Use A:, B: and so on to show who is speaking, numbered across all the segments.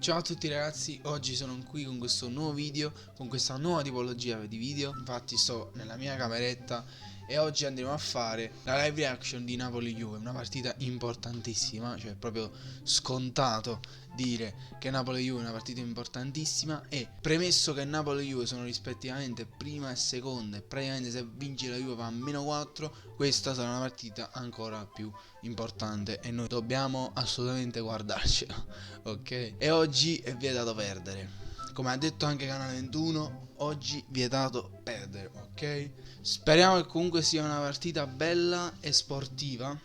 A: Ciao a tutti ragazzi, oggi sono qui con questo nuovo video, con questa nuova tipologia di video. Infatti sto nella mia cameretta e oggi andremo a fare la live reaction di Napoli-Juve, una partita importantissima, cioè proprio scontato dire che Napoli-Juve è una partita importantissima. E premesso che Napoli e Juve sono rispettivamente prima e seconda, e praticamente se vince la Juve va a -4, questa sarà una partita ancora più importante e noi dobbiamo assolutamente guardarcela, ok? E oggi è vietato perdere, come ha detto anche Canale 21, oggi vietato perdere, ok? Speriamo che comunque sia una partita bella e sportiva,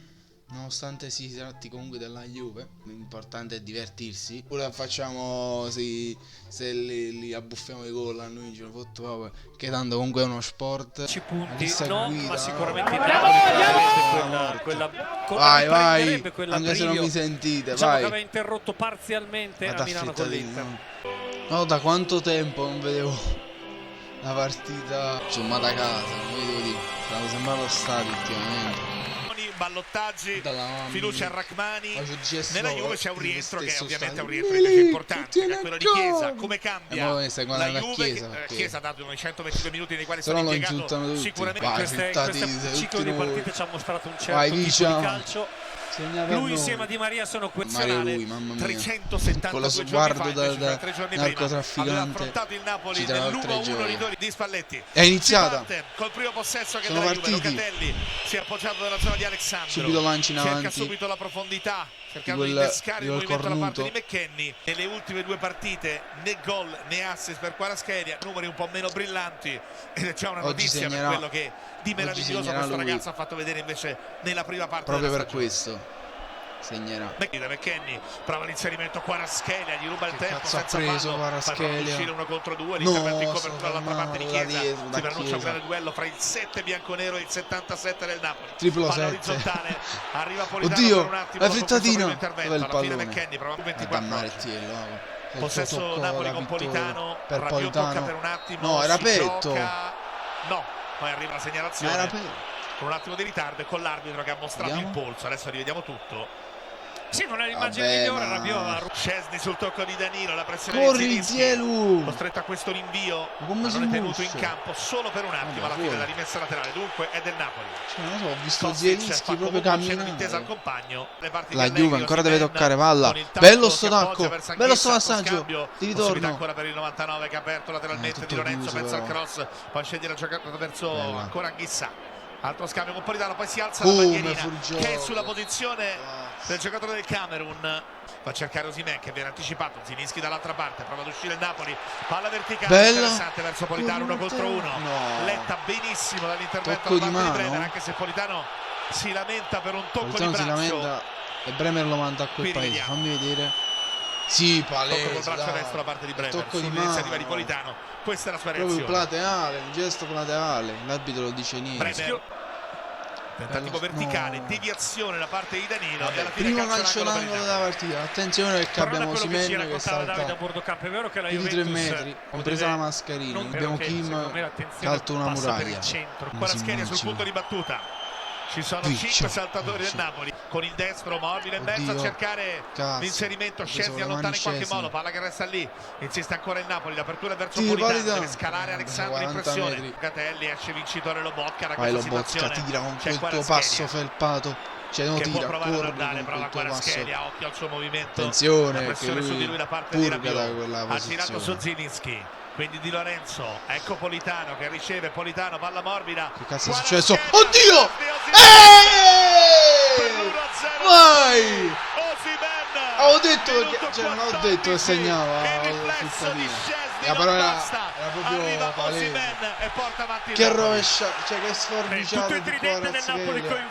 A: nonostante si tratti comunque della Juve. L'importante è divertirsi. Ora facciamo se li abbuffiamo i gol a noi ce lo fotto proprio, che tanto comunque è uno sport.
B: 10 punti
A: no,
B: guida, ma sicuramente il Napoli
A: vai,
B: quella
A: anche se non mi sentite,
B: diciamo
A: vai.
B: che aveva interrotto parzialmente a Milano con l'Inter.
A: No, da quanto tempo non vedevo la partita zoomata a casa, non vedevo di. Stavo sembrando allo stadio ultimamente.
C: Ballottaggi, fiducia a Rachmani. Nella Juve c'è un rientro che è ovviamente un rientro invece importante, che è quello di Chiesa. Come cambia la Juve? Chiesa ha dato 122 minuti nei quali sono impiegato sicuramente.
B: Questo ciclo di partite ci ha mostrato un certo tipo di calcio. Lui insieme a Di Maria sono questionnali.
C: 372
A: con lo
C: sguardo
A: da
C: 3 giorni prima aveva affrontato il Napoli nell'1-1 di Spalletti.
A: È iniziata
C: col primo possesso che della Juve. Locatelli si è appoggiato nella zona di Alexandro,
A: subito lanci in avanti,
C: cerca subito la profondità, cercando di innescare il movimento da parte di McKennie. Nelle ultime due partite né gol né assist per Kvaratskhelia, numeri un po' meno brillanti, ed è già una notizia per quello che di meraviglioso questo ragazzo ha fatto vedere invece nella prima parte
A: proprio
C: della
A: per questo segnerà.
C: McKennie prova l'inserimento, Kvaratskhelia gli ruba il tempo,
A: senza preso
C: Kvaratskhelia 1 contro 2, l'intervento in copertura dall'altra parte di Chiesa, si preannuncia un grande duello fra il 7 bianconero e il 77 del Napoli.
A: Triplo
C: palla
A: 7
C: orizzontale, arriva Politano
A: oddio,
C: per un attimo,
A: la frittatina,
C: dove è il pallone? McKennie prova 24, possesso Napoli con Politano, Rabiot tocca per un attimo,
A: no, era petto,
C: no, poi arriva la segnalazione con un attimo di ritardo e con l'arbitro che ha mostrato il polso. Adesso rivediamo tutto.
B: Sì, non è l'immagine migliore, Rabiot.
C: Szczesny sul tocco di Danilo, la pressione di Zielinski, costretto a questo rinvio, ma non è tenuto in campo solo per un attimo alla fine della rimessa laterale, dunque è del Napoli.
A: Non so, ho visto Zielinski proprio camminare.
C: Al compagno.
A: La Juve ancora deve toccare palla. Bello sto tacco, bello sto passaggio di ritorno.
C: Ancora per il 99 che ha aperto lateralmente Di Lorenzo, pensa al cross, poi sceglie la giocata verso ancora Anghissà. Altro scambio con Politano, poi si alza la bandierina che è sulla posizione del giocatore del Camerun. Va a cercare Osimhen che viene anticipato, Zielinski dall'altra parte, prova ad uscire il Napoli, palla verticale interessante verso Politano, 1 contro 1, letta benissimo dall'intervento da parte di Bremer, anche se Politano si lamenta per un tocco di braccio
A: e Bremer lo manda a quel paese, fammi vedere. Sì, palese,
C: tocco col braccio destro da parte di Bremer, sull'iniziativa di Politano, questa è la sua reazione.
A: Proprio plateale, un gesto plateale, l'arbitro lo dice niente.
C: Bremer, tentativo verticale, deviazione da parte di Danilo e alla fine
A: primo calcio d'angolo della partita. Attenzione perché abbiamo Osimhen che salta più di 3 metri, compresa la mascherina. Abbiamo Kim che alza una muraglia.
C: Kvaratskhelia sul punto di battuta. Ci sono 5 saltatori del Napoli, con il destro mobile in mezzo a cercare l'inserimento. Szczesny allontana in qualche modo, palla che resta lì, insiste ancora il Napoli, l'apertura verso Politano, deve scalare Alexandro in pressione. Locatelli esce vincitore, lo bocca da questa situazione.
A: Tira con quel tuo passo felpato, cioè non tira, corre con
C: prova Kvaratskhelia, occhio al suo movimento.
A: Attenzione,
C: la pressione su di lui da parte di Rabiot, ha girato su Zielinski, quindi Di Lorenzo, ecco Politano che riceve, Politano, palla morbida.
A: Che cazzo è successo? Oddio! Vai! Ho detto che, cioè non ho detto che segnava però era proprio palese. Che rovescia, cioè che sforbiciata di Kvaratskhelia.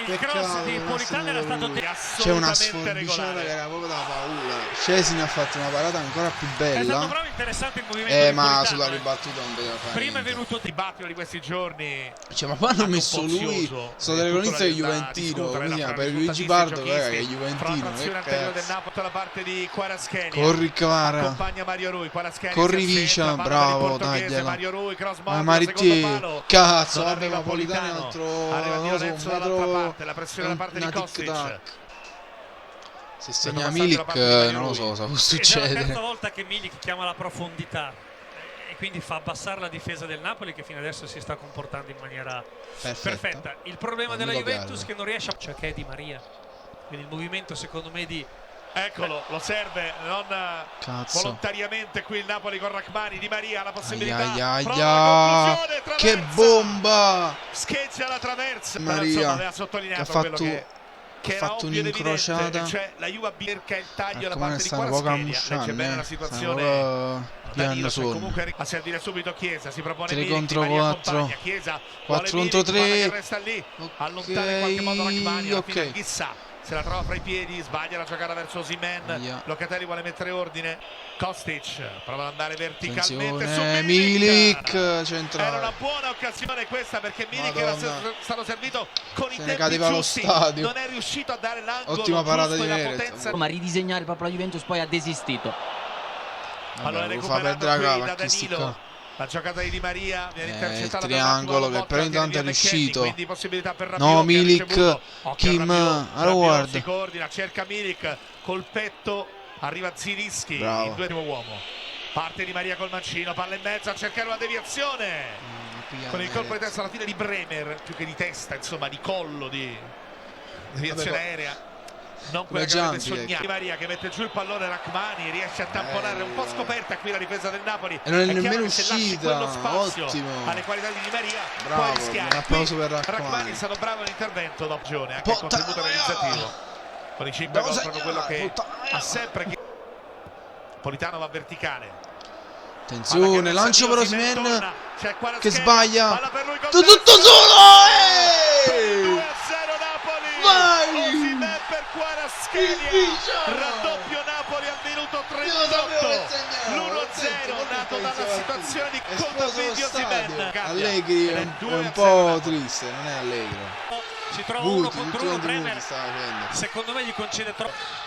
B: Il cross di Politano era stato
A: c'è una sforbiciata che era proprio da paura. Szczesny ha fatto una parata ancora più bella.
B: È stato proprio interessante il movimento
A: ma sulla ribattuta non poteva fare
C: prima
A: niente.
C: è venuto il dibattito di questi giorni,
A: cioè, ma poi hanno messo lui, sono delle croniste di Juventino, per Luigi Pardo, che è Juventino,
C: del Napoli alla parte di Kvaratskhelia.
A: Corri Kvara,
C: accompagna Mario Rui,
A: corri Vicia, bravo, tagliala. Ma Maritti, cazzo, vabbè, ma Politano altro,
C: arriva Di Lorenzo dall'altra parte, la pressione da parte di Kostic.
A: Se segna Milik non lo so cosa può succedere.
B: È la terza volta che Milik chiama la profondità e quindi fa abbassare la difesa del Napoli, che fino adesso si sta comportando in maniera perfetta. Il problema della Juventus è che non riesce a... Cioè che è Di Maria, quindi il movimento secondo me di...
C: Eccolo, lo serve, non volontariamente qui il Napoli con Rachmani. Di Maria la possibilità.
A: Che bomba!
C: Scheggia la traversa.
A: Maria,
C: insomma, aveva sottolineato quello che era
A: fatto
C: ovvio ed
A: un'incrociata,
C: evidente, cioè la Juve cerca il taglio da parte di
A: Kvaratskhelia.
C: Legge bene la situazione.
A: Danilo,
C: comunque a servire subito Chiesa, si propone
A: 3
C: Milik,
A: contro
C: Di Maria
A: 4,
C: Chiesa
A: 4 contro 3,
C: resta lì, allontana in qualche modo Rachmani, chissà se la trova fra i piedi, sbaglia la giocata verso Osimhen. Locatelli vuole mettere ordine, Kostic prova ad andare verticalmente su
A: Milik, centrale.
C: Era una buona occasione questa, perché Milik era stato servito con i tempi giusti, non è riuscito a dare l'angolo.
A: Ottima parata di
C: potenza.
D: Ma ridisegnare proprio la Juventus poi ha desistito.
C: Allora recuperato qui da Danilo. La giocata di Di Maria viene intercettata,
A: il triangolo che però intanto è riuscito.
C: Quindi possibilità per Rabiot,
A: no, Milik, Kim,
C: Rabiot si coordina, cerca Milik col petto, arriva Zilinski, il duesimo uomo. Parte Di Maria col mancino, palla in mezzo a cercare una deviazione. Con il colpo di testa alla fine di Bremer, più che di testa, insomma, di collo, di deviazione aerea. Non quella che avete sognato. Di Maria che mette giù il pallone, Rachmani riesce a tamponare, un po' scoperta qui la difesa del Napoli,
A: e non è nemmeno uscita. Ottimo,
C: alle qualità di Di Maria.
A: Bravo, un applauso per
C: Rachmani è stato bravo nell'intervento dopo anche il contributo organizzativo con i 5 gol, proprio quello che ha sempre. Politano va verticale,
A: attenzione, lancio per Osimhen che sbaglia,
C: tutto
A: solo.
C: 2-0 Napoli.
A: Vai!
C: Osimhen per Kvaratskhelia, raddoppio Napoli al minuto 38. L'1-0 nato dalla situazione di contatto di Osimhen.
A: Allegri è un po' triste, non è allegro.
B: Si trova uno contro uno, Bremer secondo me gli concede troppo.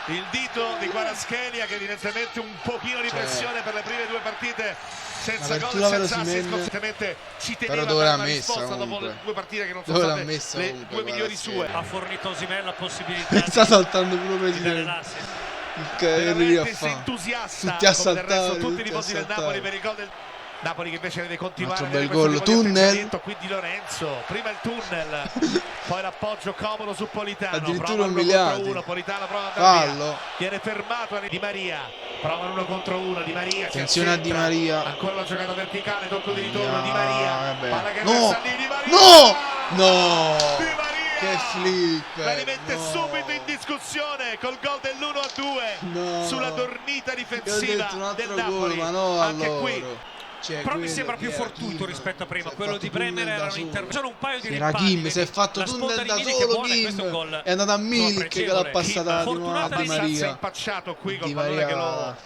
C: Il dito di Kvaratskhelia che evidentemente un pochino di pressione per le prime 2 partite senza gol, senza assist, costantemente ci teneva a dare una risposta dopo le 2 partite che non sono state le 2 migliori sue.
B: Ha fornito Osimhen la possibilità
A: sta saltando pure
B: di dare l'assist.
C: Veramente entusiasta,
A: tutti a saltare,
C: tutti i tifosi del Napoli per il gol del Napoli, che invece deve continuare.
A: Altro bel gol, tunnel
C: qui di Lorenzo, prima il tunnel, poi l'appoggio comodo su Politano,
A: addirittura umiliato.
C: Politano prova ad
A: fallo,
C: viene fermato Di Maria, prova 1 contro 1 Di Maria,
A: attenzione a Di Maria,
C: ancora la giocata verticale, tocco di ritorno Di Maria, palla che
A: no,
C: lì, Di Maria,
A: no,
C: Di Maria,
A: che flip,
C: la rimette subito in discussione col gol dell'1-2 sulla dormita difensiva del Napoli.
A: Ma no,
C: anche qui
B: però mi sembra più fortuito rispetto a prima. Quello di Bremer era un intervento. Sono un paio di rimpalli.
A: Kim si è fatto tunnel da solo, Kim è andato a Milik che l'ha passata a Di Maria.
C: Si è impacciato qui col pallone che lo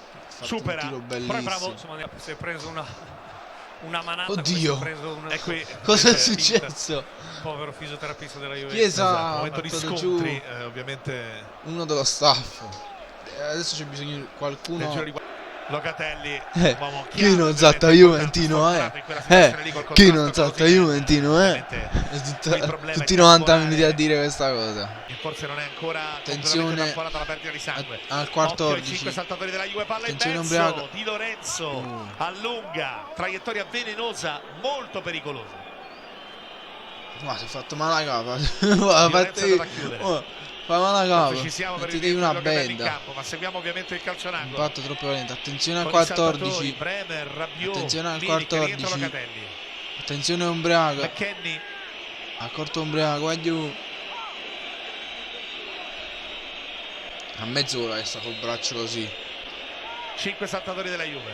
C: supera.
B: Però è bravo, insomma, si è preso una manata.
A: Oddio,
C: e qui
A: cosa è successo?
B: Povero fisioterapista della Juventus.
A: Chiesa,
C: momento di scontri, ovviamente
A: uno dello staff. Adesso c'è bisogno di qualcuno.
C: Locatelli,
A: chi non salta Juventino chi non salta Juventino tutti i 90 minuti a dire questa cosa.
C: Forse non è ancora
A: attenzione
C: la perdita di sangue
A: al 14,
C: 5 saltatori della Juve, palla in mezzo di Lorenzo, allunga, traiettoria velenosa, molto pericolosa.
A: Ma si è fatto male la capa. Fa male la capa,
C: ci siamo per
A: mettetevi una benda,
C: ma seguiamo ovviamente il calcio d'angolo.
A: Impatto troppo violento, attenzione al 14,
C: Bremer, Rabiot,
A: attenzione al 14, attenzione ubriaco,
C: McKennie,
A: a corto ubriaco, va giù, a mezz'ora sta col braccio così.
C: 5 saltatori della Juve,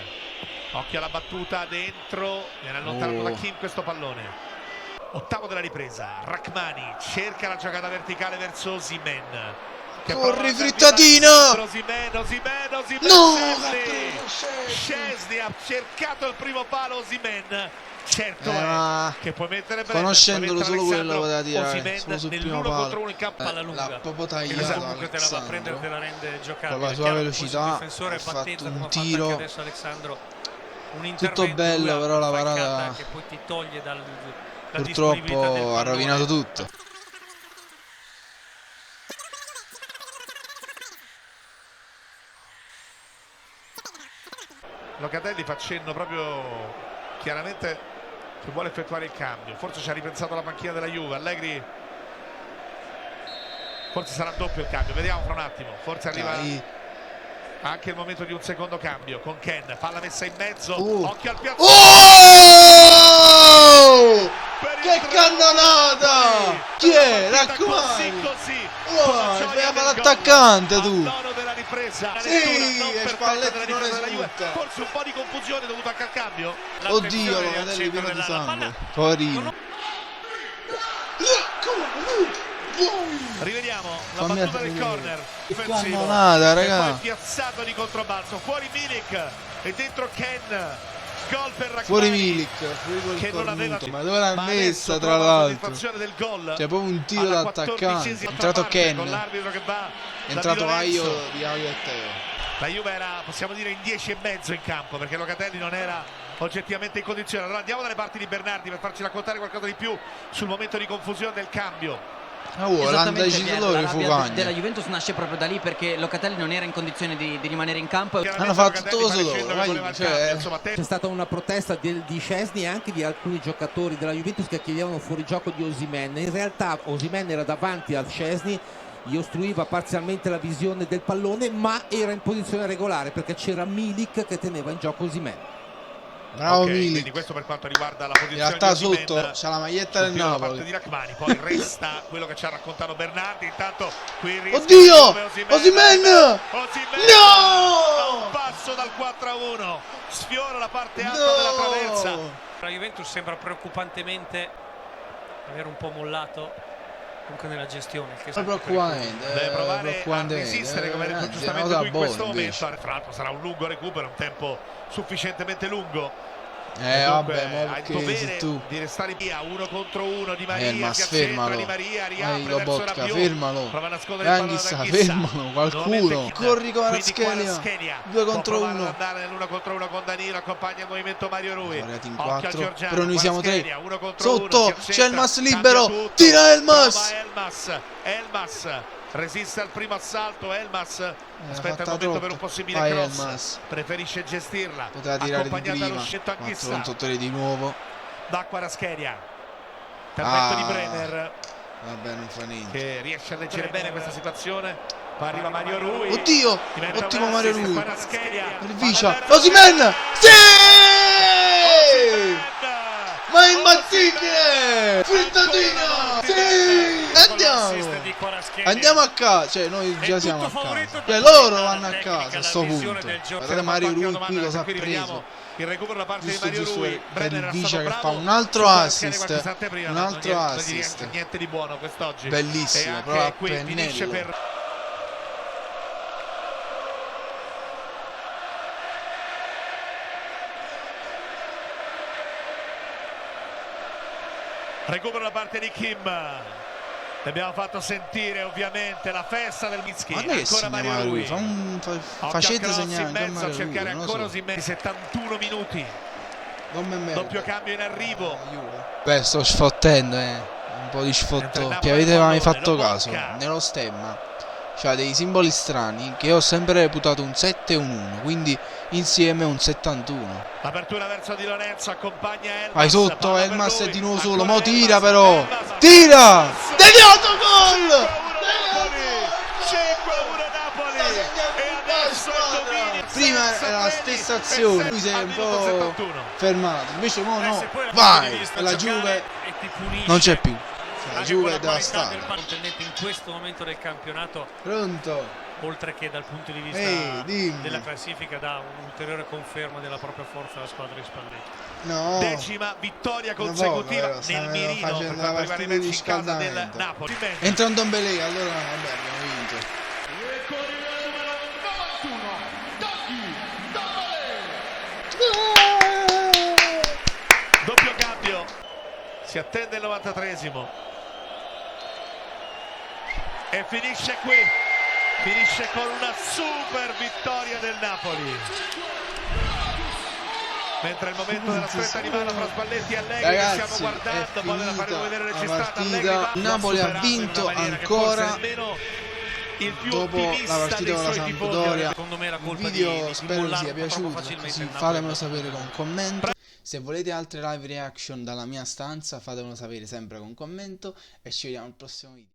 C: occhio alla battuta dentro, viene allontanato da Kim questo pallone. Ottavo della ripresa, Rachmani cerca la giocata verticale verso Osimhen.
A: Corri frittatina!
C: Osimhen,
A: no!
C: Szczesny ha cercato il primo palo, Osimhen. Certo che puoi mettere Bremer,
A: conoscendolo solo quello poteva tirare solo sul primo palo.
B: Contro uno in campo alla lunga.
A: L'ha proprio tagliato
B: comunque te la va a prendere, te la rende giocare.
A: Con la sua velocità ha fatto un tiro tutto bello, però la parata
B: che poi ti toglie dal
A: purtroppo ha rovinato tutto.
C: Locatelli fa cenno proprio chiaramente che vuole effettuare il cambio. Forse ci ha ripensato la panchina della Juve. Allegri, forse sarà doppio il cambio, vediamo fra un attimo. Forse arriva anche il momento di un secondo cambio con Ken. Fa la messa in mezzo, occhio al piazzo.
A: Che cannonata! Chi è? Raccomando! Vai all'attaccante tu! Sì, e Spalletti non risulta.
C: Forse un po' di confusione dovuta anche al cambio.
A: Oddio, Locatelli pieno di sangue. Poverino.
C: Rivediamo la battuta del corner.
A: Che cannonata, raga!
C: Poi piazzato di controbalzo. Fuori Milik e dentro Ken. Gol per Rachmani.
A: Fuori Milik, fuori
C: che non aveva,
A: ma dove l'ha messa tra l'altro?
C: Del gol.
A: C'è proprio un tiro d'attaccante. È entrato Ken.
C: Con l'arbitro che va.
A: È entrato Aio di Aio e Teo.
C: La Juve era, possiamo dire, in 10,5 in campo perché Locatelli non era oggettivamente in condizione. Allora andiamo dalle parti di Bernardi per farci raccontare qualcosa di più sul momento di confusione del cambio.
D: La rabbia della Juventus nasce proprio da lì perché Locatelli non era in condizione di rimanere in campo.
A: Hanno fatto tutto loro.
E: C'è stata una protesta di Szczesny e anche di alcuni giocatori della Juventus che chiedevano fuorigioco di Osimhen. In realtà Osimhen era davanti a Szczesny, gli ostruiva parzialmente la visione del pallone, ma era in posizione regolare perché c'era Milik che teneva in gioco Osimhen.
A: Bravo Milik.
C: Quindi questo per quanto riguarda la posizione.
A: In realtà sotto c'ha la maglietta del Napoli.
C: Da parte di Rachmani, poi resta quello che ci ha raccontato Bernardi. Intanto qui
A: oddio! Osimhen! No!
C: A un passo dal 4-1. Sfiora la parte alta della traversa.
B: La Juventus sembra preoccupantemente aver un po' mollato comunque nella gestione. Che
A: è preoccupante.
C: Deve provare a resistere, come ha detto giustamente tu in questo momento. Tra l'altro sarà un lungo recupero, un tempo sufficientemente lungo.
A: Vabbè,
C: ha il dovere di restare via 1 contro 1 di Maria,
A: ma fermalo.
C: Di Maria, riapre verso Rabiot,
A: fermalo.
C: prova a nascondere il pallone,
A: fermalo qualcuno. Corri con Kvaratskhelia. 2 contro 1.
C: Andare nell'1 contro 1 con Danilo, accompagna il movimento Mario Rui.
A: In 4, però noi siamo 3. Sotto c'è Elmas libero. Tira Elmas.
C: Resiste al primo assalto. Elmas aspetta il momento per un possibile cross. Elmas preferisce gestirla.
A: Poteva tirare di prima. 4 di nuovo
C: da Kvaratskhelia. Intervento di Bremer.
A: Vabbè, non fa niente.
C: Che riesce a leggere bene questa situazione. Poi arriva Mario Rui.
A: Oddio! Ottimo Mario Rui.
C: Vicia.
A: Osimhen! Sì! Ma è imbattibile! Frittatina! Sì! Andiamo a casa, cioè noi già siamo a casa. Cioè loro vanno a casa a sto punto. Guardate Mario Rui qui cosa ha preso.
C: Il recupero da parte di Mario Rui.
A: Per il Vicia che fa un altro assist. Un altro assist.
C: Niente di buono quest'oggi.
A: Bellissimo, proprio a pennello.
C: Recupero da parte di Kim. L'abbiamo fatto sentire ovviamente la festa del Minsky. Ancora Mario Rui.
A: Facete segnare
C: in mezzo a cercare ancora Osimhen. 71 minuti. Doppio cambio in arrivo.
A: Beh, sto sfottendo, un po' di sfotto. Che avete mai fatto caso? Nello stemma c'ha dei simboli strani che ho sempre reputato un 7 e un 1, quindi insieme un 71.
C: Apertura verso Di Lorenzo, accompagna Elmas.
A: Vai sotto, Elmas è di nuovo solo. Mo tira però. Tira! Deviato gol!
C: 5-1 Napoli. E adesso il dominio.
A: Prima era la stessa azione. Lui si è un po' fermato. Invece mo no. Vai! La Juve non c'è più. La Juve è devastata.
B: In questo momento del campionato.
A: Pronto?
B: Oltre che dal punto di vista della classifica, dà un'ulteriore conferma della propria forza la squadra di Spalletti.
C: No. 10ª vittoria consecutiva nel mirino per quanto riguarda i match in casa del Napoli.
A: Entra un Dombele, allora vabbè, abbiamo vinto.
C: Doppio cambio, si attende il 93esimo e finisce qui. Finisce con una super vittoria del Napoli. Mentre il momento della stretta di mano fra Spalletti e Allegri,
A: ragazzi,
C: stiamo guardando, poi la faremo vedere
A: la
C: registrata.
A: partita. Il Napoli ha vinto ancora dopo la partita con la Sampdoria.
B: Secondo me la colpa
A: Il video
B: di
A: spero vi sia
B: mollarlo
A: piaciuto, così fatemelo sapere con un commento. Se volete altre live reaction dalla mia stanza fatemelo sapere sempre con un commento e ci vediamo al prossimo video.